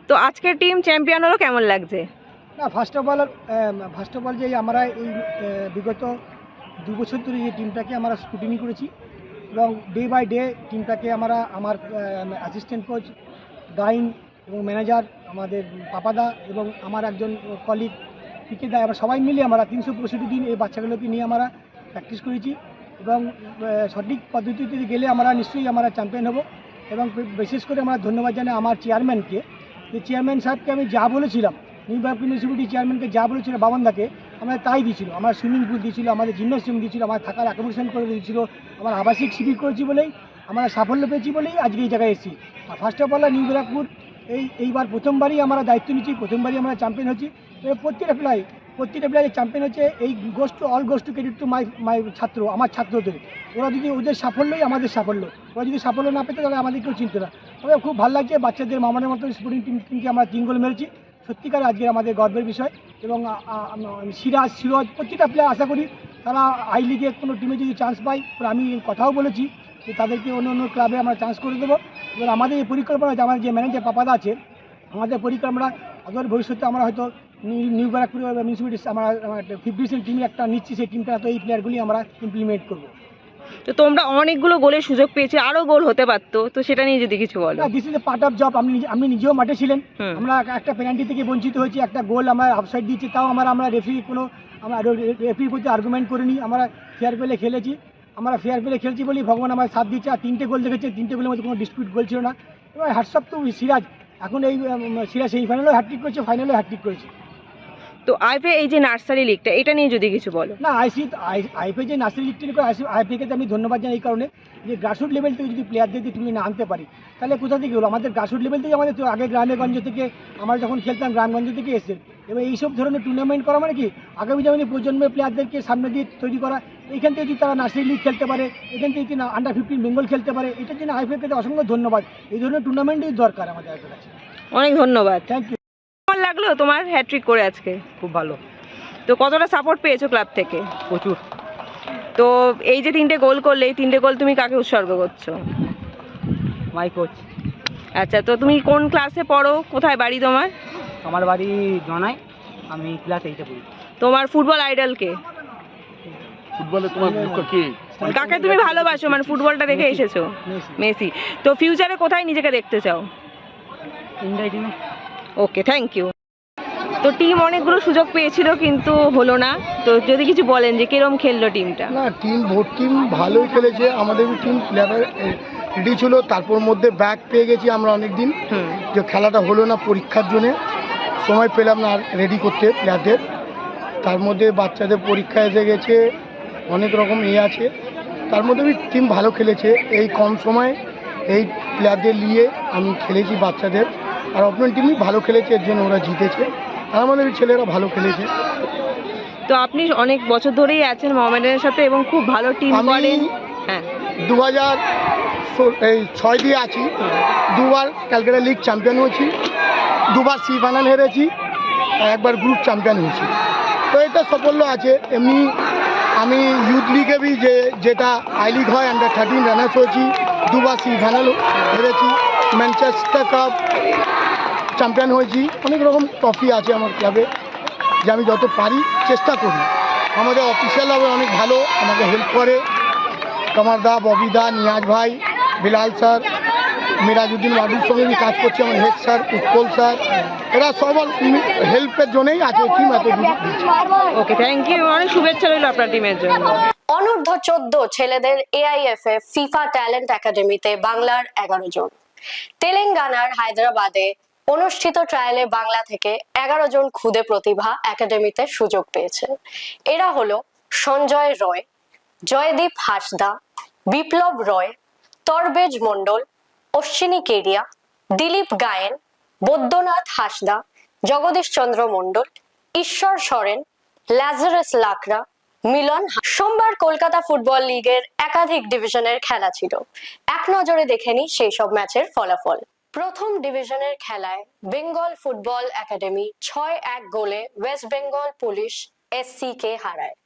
তো আজকের টিম চ্যাম্পিয়ন হলো, কেমন লাগছে? না, ফার্স্ট অফ অল যে আমরা এই বিগত 2 বছর ধরে এই টিমটাকে আমরা স্কুটিনি করেছি এবং ডে বাই ডে টিমটাকে আমার অ্যাসিস্ট্যান্ট কোচ গাইন এবং ম্যানেজার আমাদের পাপাদা এবং আমার একজন কলিগ ক্রিকেট দা, আমরা সবাই মিলে আমরা 365 দিন এই বাচ্চাগুলোকে নিয়ে আমরা প্র্যাকটিস করেছি এবং সঠিক পদ্ধতিতে গেলে আমরা নিশ্চয়ই আমরা চ্যাম্পিয়ন হব। এবং বিশেষ করে আমরা ধন্যবাদ জানাই আমার চেয়ারম্যানকে, যে চেয়ারম্যান সাহেবকে আমি যা বলেছিলাম, নিউ ব্যারাকপুর মিউনিসিপ্যালিটি চেয়ারম্যানকে যা বলেছিল বাবনদাকে, আমরা তাই দিয়েছিল। আমার সুইমিং পুল দিয়েছিল, আমাদের জিমনাসিয়াম দিয়েছিল, আমার থাকার অ্যাকোমোডেশন করে দিয়েছিল, আমার আবাসিক শিবির করেছি বলেই আমরা সাফল্য পেয়েছি বলেই আজকে এই জায়গায় এসেছি। আর first of all New Barrackpore এইবার প্রথমবারই আমরা দায়িত্ব নিচ্ছি, প্রথমবারই আমরা চ্যাম্পিয়ন হচ্ছি। প্রত্যেকটা প্লেয়ার চ্যাম্পিয়ন হচ্ছে, এই all goes to credit to my ছাত্র, আমার ছাত্রদের। ওরা যদি ওদের সাফল্যই আমাদের সাফল্য, ওরা যদি সাফল্য না পেতে তাহলে আমাদের কেউ চিনতো না। তবে খুব ভালো লাগছে, বাচ্চাদের মামানের মতো স্পোর্টিং টিমকে আমরা 3 গোল মেরেছি, সত্যিকার আজকে আমাদের গর্বের বিষয়। এবং সিরাজ প্রত্যেকটা প্লেয়ার আশা করি তারা আই লিগে কোনো টিমে যদি চান্স পায়, আমি কথাও বলেছি যে তাদেরকে অন্য ক্লাবে আমরা চান্স করে দেবো। এবং আমাদের এই পরিকল্পনা, আমার যে ম্যানেজার পাপাদা আছে, আমাদের পরিকল্পনা আগামী ভবিষ্যতে আমরা হয়তো নিউ ব্যারাকপুর মিউনিসিপ্যালিটি আমরা 50% টিমে একটা নিচ্ছি, সেই টিমটা তো এই প্লেয়ারগুলি আমরা ইমপ্লিমেন্ট করবো। তো তোমরা অনেকগুলো গোলের সুযোগ পেয়েছো, আরো গোল হতে পারতো, তো সেটা নিয়ে যদি কিছু বলো। This is a part of job. আপনি নিজেও মাঠে ছিলেন, আমরা একটা পেনাল্টি থেকে বঞ্চিত হয়েছি, একটা গোল আমরা অফসাইড দিচ্ছি, তাও আমরা রেফারির প্রতি আর্গুমেন্ট করিনি, আমরা ফেয়ার প্লে খেলেছি। আমরা ফেয়ার প্লে খেলছি বলেই ভগবান আমার সাথ দিচ্ছে। আর 3টে গোল দেখেছে, 3টে গোলের মধ্যে কোনো ডিসপিউট গোল ছিল না। এবার হ্যাটসঅপ তো সিরাজ, এখন এই সিরাজ সেমিফাইনালেও হ্যাটট্রিক করেছে, ফাইনালেও হ্যাটট্রিক করেছে। তো আইপিএ এই যে নার্সারি লিগটা, এটা নিয়ে যদি কিছু বলো। না আইপিএ যে নার্সারি লিগটি আইপিএকে আমি ধন্যবাদ জানাই এই কারণে যে গ্রাসরুট লেভেল থেকে যদি প্লেয়ারদের যদি তুমি না আনতে পারি তাহলে কোথা থেকে হলো, আমাদের গ্রাসরুট লেভেল থেকে আমাদের তো আগে গ্রামেগঞ্জ থেকে আমরা যখন খেলতাম গ্রামগঞ্জ থেকে এসে এবার এইসব ধরনের টুর্নামেন্ট করা মানে কি আগামী দিনে প্রজন্মের প্লেয়ারদেরকে সামনে দিয়ে তৈরি করা, এইখান থেকে যদি তারা নার্সারি লিগ খেলতে পারে, এখান থেকে যদি আন্ডার-15 বেঙ্গল খেলতে পারে, এটার জন্য আইপিএকে অসংখ্য ধন্যবাদ। এই ধরনের টুর্নামেন্টই দরকার আমাদের কাছে। অনেক ধন্যবাদ। Thank you. কেমন লাগলো তোমার হ্যাট্রিক করে আজকে? খুব ভালো। তো কতটা সাপোর্ট পেয়েছো ক্লাব থেকে? প্রচুর। তো এই যে 3টে গোল করলে, এই 3টে গোল তুমি কাকে উৎসর্গ করছো? মাই কোচ। আচ্ছা, তো তুমি কোন ক্লাসে পড়ো, কোথায় বাড়ি তোমার? আমার বাড়ি জনায়, আমি ক্লাস 8-এ পড়ি। তোমার ফুটবল আইডল কে? ফুটবলে তোমার কি কাকে তুমি ভালোবাসো, মানে ফুটবলটা দেখে এসেছো? মেসি। তো ফিউচারে কোথায় নিজেকে দেখতে চাও? ইন্ডিয়া টিমে। ওকে, থ্যাংক ইউ। তো টিম অনেকগুলো সুযোগ পেয়েছিল কিন্তু হলো না, তো যদি কিছু বলেন যে কিরম খেললো টিমটা? না, টিম ভালোই খেলেছে, আমাদের টিম প্লেয়ার রেডি ছিল, তারপর মধ্যে ব্যাক পেয়ে গেছি আমরা অনেক দিন, যে খেলাটা হলো না পরীক্ষার জন্যে, সময় পেলাম না রেডি করতে প্লেয়ারদের, তার মধ্যে বাচ্চাদের পরীক্ষা এসে গেছে, অনেক রকম আছে, তার মধ্যে টিম ভালো খেলেছে। এই কম সময় এই প্লেয়ারদের নিয়ে আমি খেলেছি বাচ্চাদের, আর অপোনেন্ট টিমই ভালো খেলেছে, এর জন্য ওরা জিতেছে, আর আমাদের ছেলেরা ভালো খেলেছে। তো আপনি অনেক বছর ধরেই আছেন মোহামেডানের সাথে এবং খুব ভালো টিম করেন। হ্যাঁ, 2006 দিয়ে আছি, 2বার ক্যালকাটা লিগ চ্যাম্পিয়ন হয়েছি, 2বার সি ফাইনাল হেরেছি, আর 1বার গ্রুপ চ্যাম্পিয়ন হয়েছি, তো এটা সাফল্য আছে। এমনি আমি ইউথ লিগে যেটা আই লিগ হয় আন্ডার-13 রানার্স হয়েছি, 2বার সি ফাইনাল হেরেছি, ম্যানচেস্টার কাপ চ্যাম্পিয়ন হয়েছি, অনেক রকম ট্রফি আছে আমার ক্লাবে, যে আমি যত পারি চেষ্টা করি। আমাদের অফিসিয়ালভাবে অনেক ভালো আমাকে হেল্প করে, কামারদা, ববিদা, নিয়াজ ভাই, বিলাল স্যার, মিরাজউদ্দিন ওয়াদুর সঙ্গে আমি কাজ করছি, আমার হেড স্যার, উৎপল স্যার, এরা সবার হেল্পের জন্যই আছে টিম এত দূর। ওকে, থ্যাংক ইউ। অনেক শুভেচ্ছা রইল আপনার টিমের জন্য। অনূর্ধ্ব 14 ছেলেদের এআইএফএফ ফিফা ট্যালেন্ট একাডেমিতে বাংলার 11 জন। তেলেঙ্গানার হায়দ্রাবাদে অনুষ্ঠিত ট্রায়ালে বাংলা থেকে 11 জন ক্ষুদে প্রতিভা একাডেমিতে সুযোগ পেয়েছে। এরা হলো সঞ্জয় রয়, জয়দীপ হাসদা, বিপ্লব রয়, তরবেজ মণ্ডল, অশ্বিনী কেরিয়া, দিলীপ গায়েন, বৈদ্যনাথ হাসদা, জগদীশ চন্দ্র মণ্ডল, ঈশ্বর সরেন, ল্যাজারাস লাকড়া, মিলন। সোমবার কলকাতা ফুটবল লিগের একাধিক ডিভিশনের খেলা ছিল। এক নজরে দেখে নি সেই সব ম্যাচের ফলাফল। প্রথম ডিভিশনের খেলায় বেঙ্গল ফুটবল একাডেমি 6-1 গোলে ওয়েস্ট বেঙ্গল পুলিশ এসসি কে হারায়।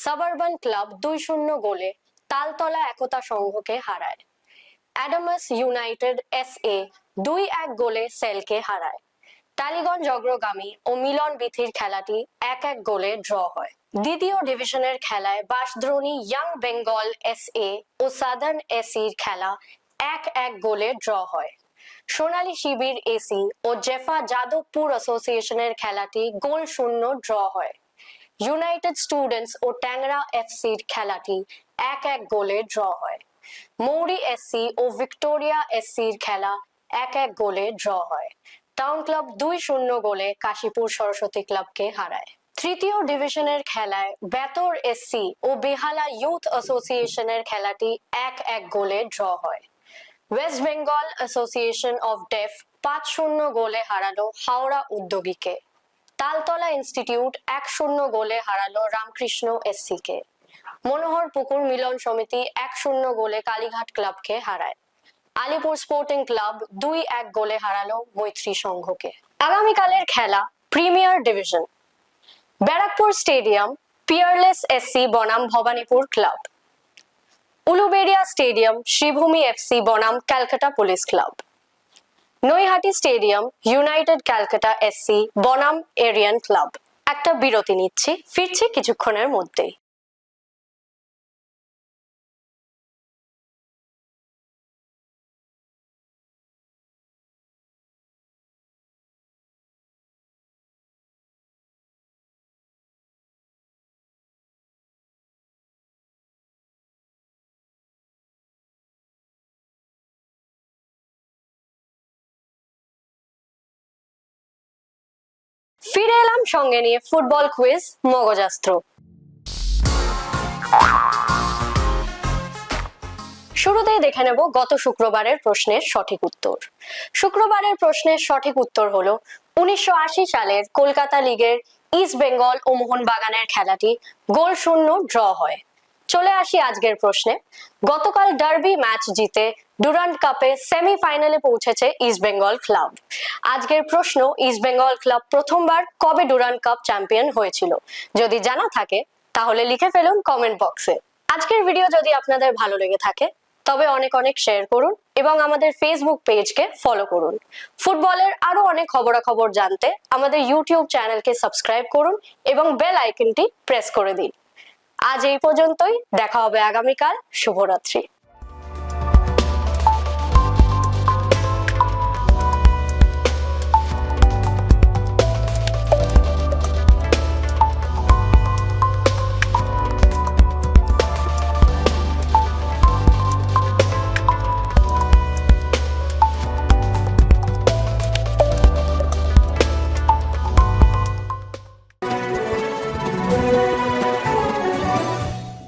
সাবারবান ক্লাব 2-0 গোলে তালতলা একতা সংঘকে হারায়। অ্যাডামাস ইউনাইটেড এসএ 2-1 গোলে সেলকে হারায়। টালিগঞ্জ অগ্রগামী ও মিলন বিথির খেলাটি 1-1 গোলে ড্র হয়। দ্বিতীয় ডিভিশনের খেলায় বাঁশদ্রোণী ইয়াং বেঙ্গল এসএ ও সাদার্ন এসির খেলা 1-1 গোলে ড্র হয়। সোনালী শিবির এসি ও জেফা যাদবপুর অ্যাসোসিয়েশনের খেলাটি 0-0 ড্র হয়। ইউনাইটেড স্টুডেন্টস ও ট্যাংরা এফসির খেলাটি 1-1 গোলে ড্র হয়। মৌরি এসসি ও ভিক্টোরিয়া এসসির খেলা 1-1 গোলে ড্র হয়। টাউন ক্লাব 2-0 গোলে কাশীপুর সরস্বতী ক্লাবকে হারায়। তৃতীয় ডিভিশনের খেলায় বেতর এসসি ও বেহালা ইউথ অ্যাসোসিয়েশনের খেলাটি 1-1 গোলে ড্র হয়। West Bengal association of deaf 5-0 গোলে হারালো হাওড়া উদ্যোগীকে। তালতলা ইনস্টিটিউট 1-0 গোলে হারালো রামকৃষ্ণ এসসি কে। মনোহর পুকুর মিলন সমিতি 1-0 গোলে কালীঘাট ক্লাবকে হারায়। আলিপুর স্পোর্টিং ক্লাব 2-1 গোলে হারালো মৈত্রী সংঘকে। আগামীকালের খেলা premier division. Barrackpore stadium Peerless SC বনাম Bhawanipur club. Uluberia stadium Sreebhumi FC বনাম Calcutta police club. Naihati stadium United Calcutta SC বনাম এরিয়ান ক্লাব। একটা বিরতি নিচ্ছি, ফিরছি কিছুক্ষণের মধ্যেই। ফিরে এলাম সঙ্গে নিয়ে ফুটবল কুইজ মগজাস্ত্র। শুরুতেই দেখে নেব গত শুক্রবারের প্রশ্নের সঠিক উত্তর। শুক্রবারের প্রশ্নের সঠিক উত্তর হলো 1980 সালের কলকাতা লিগের ইস্ট বেঙ্গল ও মোহনবাগানের খেলাটি গোল শূন্য ড্র হয়। চলে আসি আজকের প্রশ্নে। গতকাল ডার্বি ম্যাচ জিতে ডুরান্ড কাপে সেমিফাইনালে পৌঁছেছে ইস্ট বেঙ্গল ক্লাব। আজকের প্রশ্ন, ইস্ট বেঙ্গল ক্লাব প্রথমবার কবে ডুরান্ড কাপ চ্যাম্পিয়ন হয়েছিল? যদি জানা থাকে তাহলে লিখে ফেলুন কমেন্ট বক্সে। আজকের ভিডিও যদি আপনাদের ভালো লেগে থাকে তবে অনেক অনেক শেয়ার করুন এবং আমাদের ফেসবুক পেজকে ফলো করুন। ফুটবলের আরো অনেক খবরাখবর জানতে আমাদের ইউটিউব চ্যানেলকে সাবস্ক্রাইব করুন এবং বেল আইকনটি প্রেস করে দিন। আজ এই পর্যন্তই, দেখা হবে আগামীকাল। শুভরাত্রি।